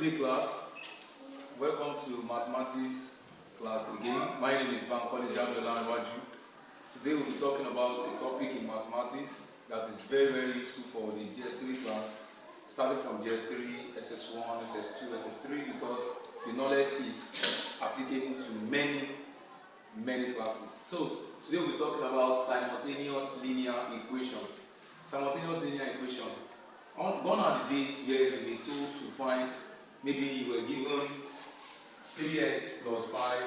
today class. Welcome to mathematics class again. My name is Bankole Jamdola. Today we'll be talking about a topic in mathematics that is very useful for the GS3 class, starting from GS3, SS1, SS2, SS3, because the knowledge is applicable to many classes. So today we'll be talking about simultaneous linear equation. Simultaneous linear equation. Gone are the days where you were told to find, maybe you were given 3x plus 5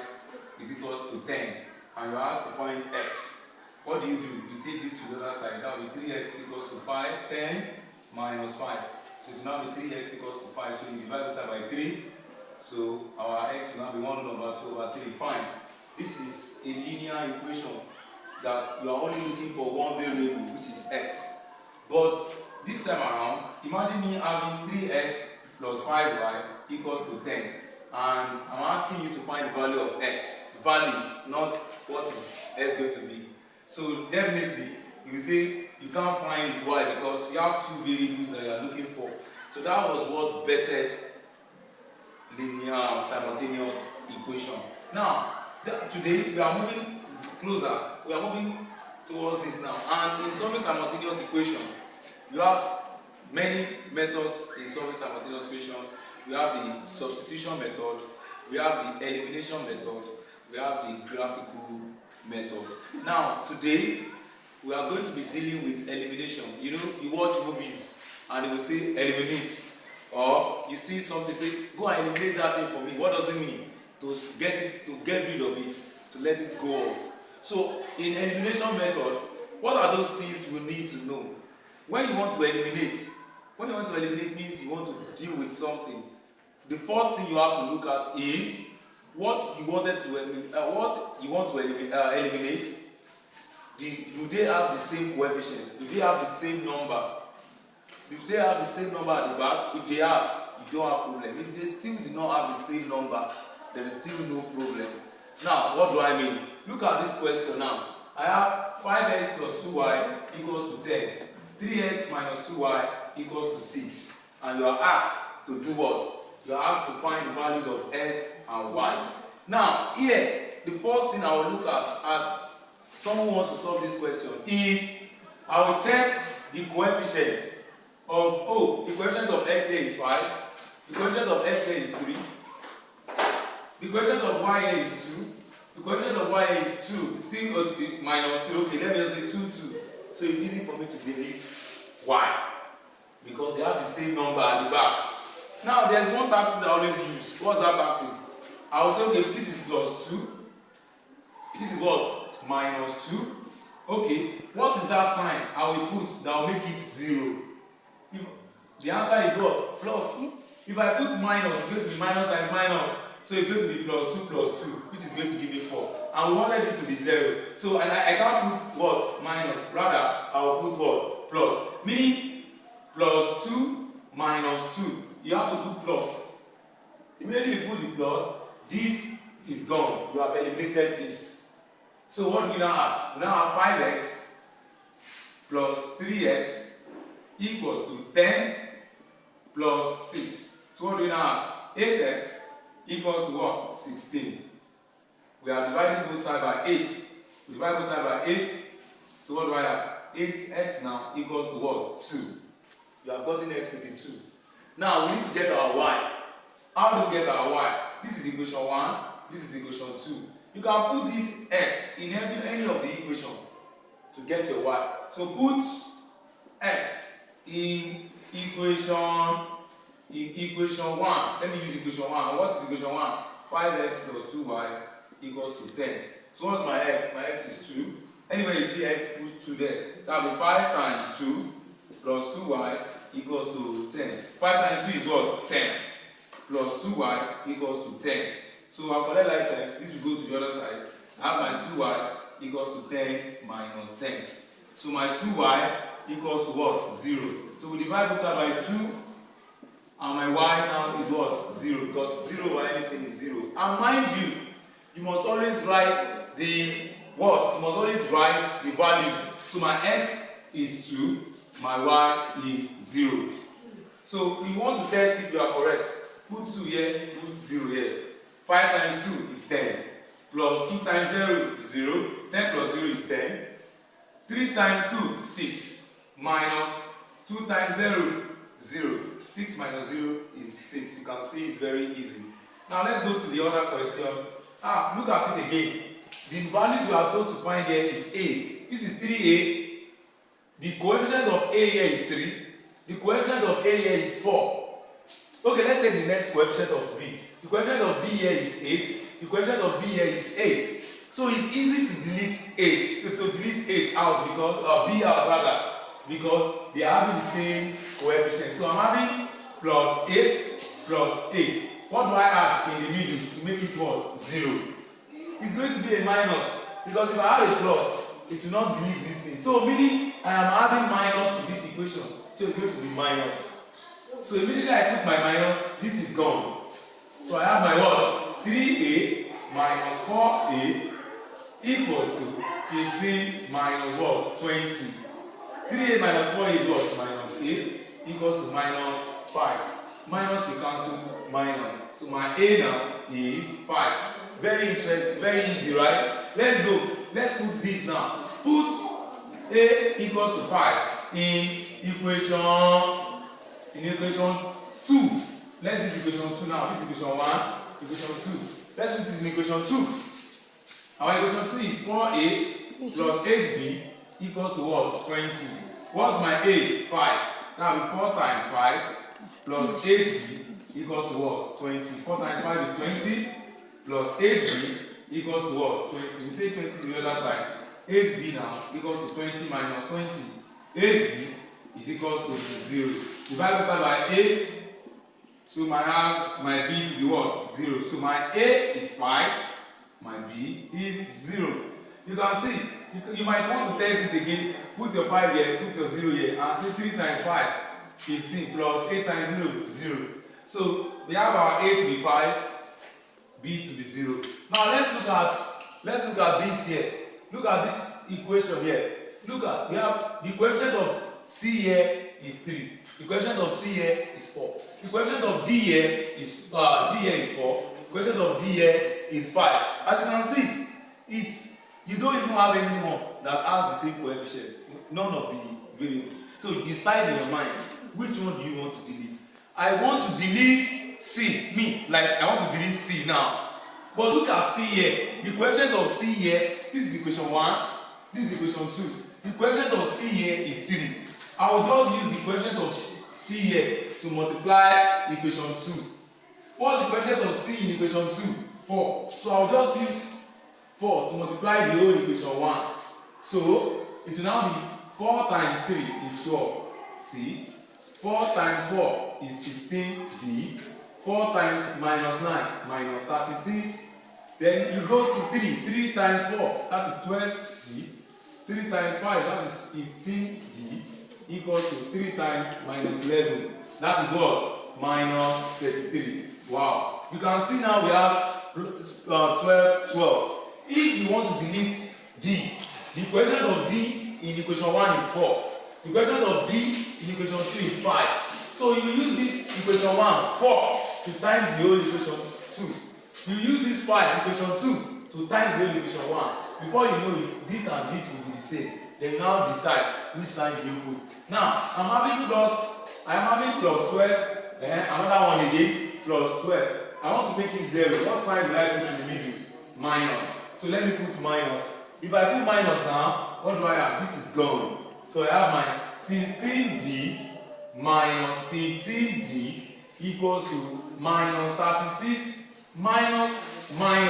is equals to 10, and you are asked to find x. What do? You take this to the other side. That will be 3x equals to 5, 10 minus 5. So it will now be 3x equals to 5. So you divide this by 3. So our x will now be 1/2/3. Fine. This is a linear equation that you are only looking for one variable, which is x. But this time around, imagine me having 3x plus 5y equals to 10. And I'm asking you to find the value of x. Value, not what is x going to be. So definitely, you say you can't find it. Why? Because you have two variables that you are looking for. So that was what bettered linear simultaneous equation. Now, today we are moving closer. We are moving towards this now. And in solving simultaneous equation, you have many methods in solving simultaneous equation. We have the substitution method, we have the elimination method, we have the graphical method. Now, today, we are going to be dealing with elimination. You know, you watch movies and they will say eliminate. Or you see something, say, go and eliminate that thing for me. What does it mean? To get rid of it, to let it go off. So, in elimination method, what are those things we need to know? When you want to eliminate means you want to deal with something. The first thing you have to look at is what you want to eliminate. Do they have the same coefficient? Do they have the same number? If they have the same number at the back, if they have, you don't have problem. If they still do not have the same number, there is still no problem. Now, what do I mean? Look at this question now. I have 5x plus 2y equals to 10. 3x minus 2y equals to 6. And you are asked to do what? You are asked to find the values of x and y. Now, here, the first thing I will look at as someone wants to solve this question is I will check the coefficients of, the coefficient of x here is 5, the coefficient of x here is 3, the coefficient of y here is 2, the coefficient of y here is 2, still minus 2, okay, let me just say 2, 2. So it's easy for me to delete y, because they have the same number at the back. Now, there's one tactic I always use. What's that tactic? I will say, okay, if this is plus 2, this is what? Minus 2. Okay, what is that sign I will put that will make it 0? If the answer is what? Plus. If I put minus, it's going to be minus times minus. So it's going to be plus 2 plus 2, which is going to give me 4. And we wanted it to be 0. So and I can't put what? Minus. Rather, I will put what? Plus. Meaning, plus 2 minus 2. You have to put plus. Immediately you put the plus, this is gone. You have eliminated this. So what do we now have? We now have 5x plus 3x equals to 10 plus 6. So what do we now have? 8x equals to what? 16. We are dividing both sides by 8. We divide both sides by 8. So what do I have? 8x now equals to what? 2. You have gotten x to be 2. Now we need to get our y. How do we get our y? This is equation 1. This is equation 2. You can put this x in any of the equation to get your y. So put x in equation 1. Let me use equation 1. What is equation 1? 5x plus 2y equals to 10. So what's my x? My x is 2. Anyway, you see x, put 2 there. That will be 5 times 2 plus 2y equals to 10. 5 times 2 is what? 10. Plus 2y equals to 10. So I'll collect like times. This will go to the other side. I have my 2y equals to 10 minus 10. So my 2y equals to what? 0. So we divide this out by 2. And my y now is what? 0. Because 0 by anything is 0. And mind you, you must always write the what? You must always write the values. So my x is 2, my y is 0. So you want to test if you are correct. Put 2 here, put 0 here. 5 times 2 is 10. Plus 2 times 0 is 0. 10 plus 0 is 10. 3 times 2, 6. Minus 2 times 0, 0. 6 minus 0 is 6. You can see it's very easy. Now let's go to the other question. Look at it again. The values we are told to find here is A. This is 3A. The coefficient of A here is 3. The coefficient of A here is 4. Okay, let's take the next coefficient of B. The coefficient of B here is 8. The coefficient of B here is 8. So it's easy to delete 8. So to delete 8 out because B out rather, because they are having the same coefficient. So I'm having plus 8 plus 8. What do I add in the middle to make it what? 0. It's going to be a minus because if I add a plus, it will not delete this thing. So meaning I am adding minus to this equation. So it's going to be minus. So immediately I put my minus, this is gone. So I have my what? 3A minus 4A equals to 15 minus what? 20. 3A minus 4A is what? Minus 8 equals to minus 5. Minus we cancel minus. So my A now is 5. Very interesting, very easy, right? Let's go. Let's put this now. Put A equals to 5 in equation 2. Let's use equation 2 now. This is equation 1, equation 2. Let's put this in equation 2. Our equation 2 is 4A plus 8B equals to what? 20. What's my A? 5. Now 4 times 5 plus 8B equals to what? 20. 4 times 5 is 20 plus 8B equals to what? 20. We take 20 to the other side. 8B now equals to 20 minus 20. 8B is equals to 0. Divide this out by 8. So I have my B to be what? 0. So my A is 5. My B is 0. You can see, you might want to test it again. Put your 5 here, put your 0 here, and say 3 times 5, 15 plus 8 times 0, 0. So we have our A to be 5, B to be 0. Now let's look at this here. Look at this equation here. Look at, we have the coefficient of C here is 3. The coefficient of C here is 4. The coefficient of D here is 4. The coefficient of D here is 5. As you can see, it's you don't even have any more that has the same coefficient. None of the variables. So decide in your mind which one do you want to delete. I want to delete C. I want to delete C now. But look at C here. The coefficient of C here, this is equation 1, this is equation 2. The coefficient of C here is 3. I will just use the coefficient of C here to multiply equation 2. What's the coefficient of C in equation 2? 4. So I'll just use 4 to multiply the whole equation 1. So it will now be 4 times 3 is 12. C. 4 times 4 is 16D. 4 times minus 9 minus 36. Then you go to 3. 3 times 4, that is 12C. 3 times 5, that is 15D. Equals to 3 times minus 11. That is what? Minus 33. Wow. You can see now we have 12. If you want to delete D, the coefficient of D in equation 1 is 4. The coefficient of D in equation 2 is 5. So you use this equation 1, 4, to times the whole equation 2. You use this 5, equation 2, to times the whole equation 1. Before you know it, this and this will be the same. Then now decide which side you put. Now, I am having plus 12, another one again, plus 12. I want to make it 0. What sign will I put in the middle? Minus. So let me put minus. If I put minus now, what do I have? This is gone. So I have my 16D minus 15D equals to minus 36 minus. That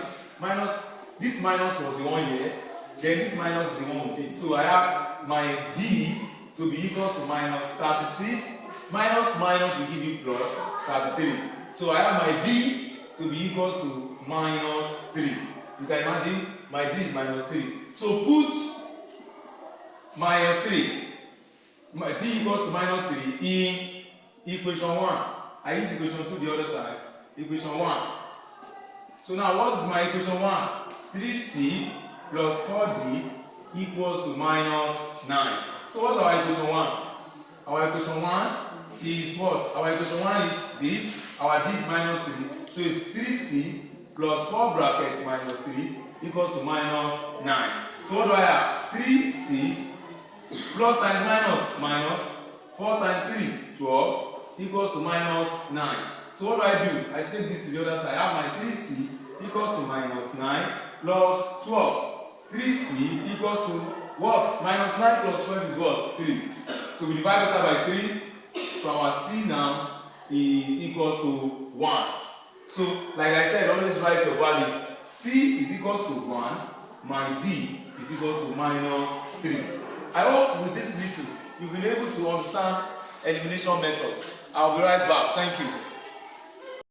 is minus. This minus was the one here. Then this minus is the one with it. So I have my D to be equal to minus 36. Minus will give you plus 33. So I have my D to be equal to minus 3. You can imagine my D is minus 3. So put minus 3. My D equals to minus 3 in equation 1. I use equation 2 the other side. Equation 1. So now what is my equation 1? 3C plus 4D equals to minus 9. So what's our equation 1? Our equation 1 is what? Our equation 1 is this, our d is minus 3. So it's 3c plus 4 brackets minus 3 equals to minus 9. So what do I have? 3c plus times minus 4 times 3, 12 equals to minus 9. So what do? I take this to the other side. I have my 3c equals to minus 9 plus 12. 3c equals to what? Minus 9 plus 12 is what? 3. So we divide this out by 3. So our c now is equals to 1. So like I said, always write your values. C is equals to 1. My d is equals to minus 3. I hope with this video you've been able to understand elimination method. I'll be right back. Thank you.